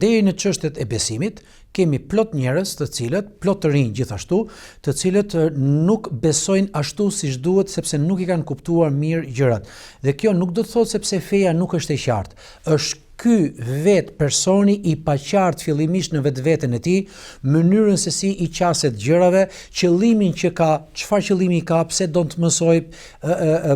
Deri në çështjet e besimit, kemi plot njerëz të cilët, plot të rinj gjithashtu, të cilët nuk besojnë ashtu siç duhet sepse nuk i kanë kuptuar mirë gjërat. Dhe kjo nuk do të thotë sepse feja nuk është e qartë. Është ky vet personi i paqartë fillimisht në vetveten e tij, mënyrën se si i qaset gjërave, qëllimin që ka, çfarë qëllimi ka, pse do të mësoj,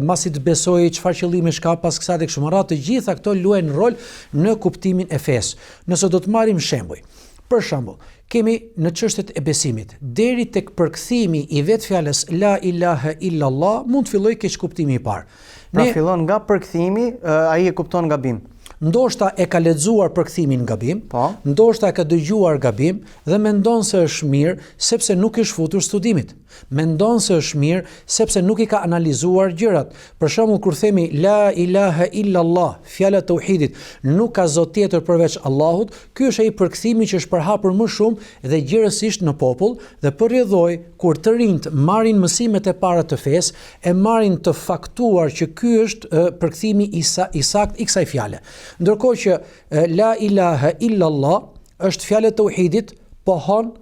masi të besoj, çfarë qëllimi ka pas kësaj dhe kështu me radhë, të gjitha këto luajnë rol në kuptimin e fesë. Nëse do të marrim shembuj. Për shembull, kemi në çështjet e besimit, deri tek përkthimi i vet fjalës la ilaha illallah, mund të fillojë keq kuptimi i parë. Pra fillon nga përkthimi, ai e kupton gabim. Ndoshta e ka lexuar përkthimin gabim, Po. Ndoshta e ka dëgjuar gabim dhe mendon se është mirë sepse nuk i shfutur studimit. Mendon se është mirë sepse nuk i ka analizuar gjërat. Për shembull kur themi la ilaha illallah, fjala e tauhidit, nuk ka zot tjetër përveç Allahut, ky është ai përkthimi që është përhapur më shumë dhe gjerësisht në popull dhe përrjedhoi kur të rinjt marrin mësimet e para të fesë, e marrin të faktuar që ky është përkthimi i saktë i kësaj fjale. Ndërkohë që la ilaha illallah është fjala e tauhidit, pohon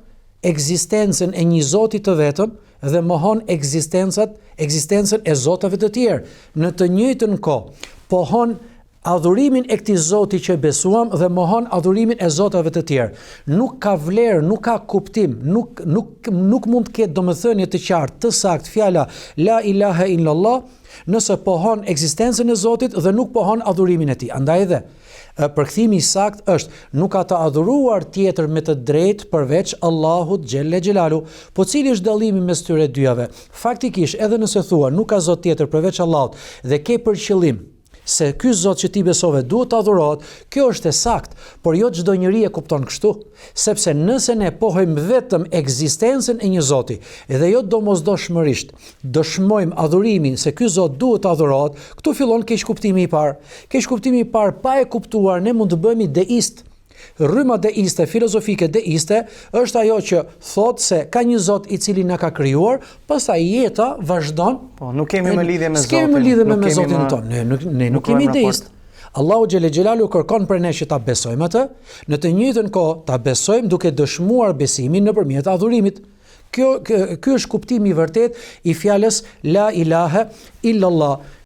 ekzistencën e një Zoti të vetëm dhe mohon ekzistencën e zotave të tjerë. Në të njëjtën kohë, pohon adhurimin e këtij Zoti që besuam dhe mohon adhurimin e zotave të tjerë. Nuk ka vlerë, nuk ka kuptim, nuk mund të ketë domethënie të qartë, të saktë fjala la ilaha illallah nëse pohon ekzistencën e Zotit dhe nuk pohon adhurimin e tij. Andaj edhe përkthimi i saktë është nuk ka të adhuruar tjetër me të drejtë përveç Allahut xhelle xhelalu. Po cili është dallimi mes tyre dyave? Faktikisht, edhe nëse thua nuk ka zot tjetër përveç Allahut dhe ke për qëllim se ky Zot që ti besove duhet të adhurohet, kjo është e saktë, por jo çdo njeri e kupton kështu, sepse nëse ne pohojmë vetëm ekzistencën e një Zoti dhe jo domosdoshmërisht dëshmojmë adhurimin se ky Zot duhet të adhurohet, këtu fillon keq kuptimi i parë. Keq kuptimi i parë, pa e kuptuar, ne mund të bëhemi deist. Rryma deiste, filozofike deiste, është ajo që thotë se ka një Zot i cili na ka krijuar, pastaj jeta vazhdon. Po, nuk kemi më lidhje me Zotin. S'kemi më lidhje me Zotin tonë. Ne nuk kemi deist. Allahu xhelle xhelalu kërkon për ne që ta besojmë atë, në të njëjtën kohë ta besojmë duke dëshmuar besimin nëpërmjet adhurimit. Ky është kuptimi i vërtet i fjalës la ilaha illallah.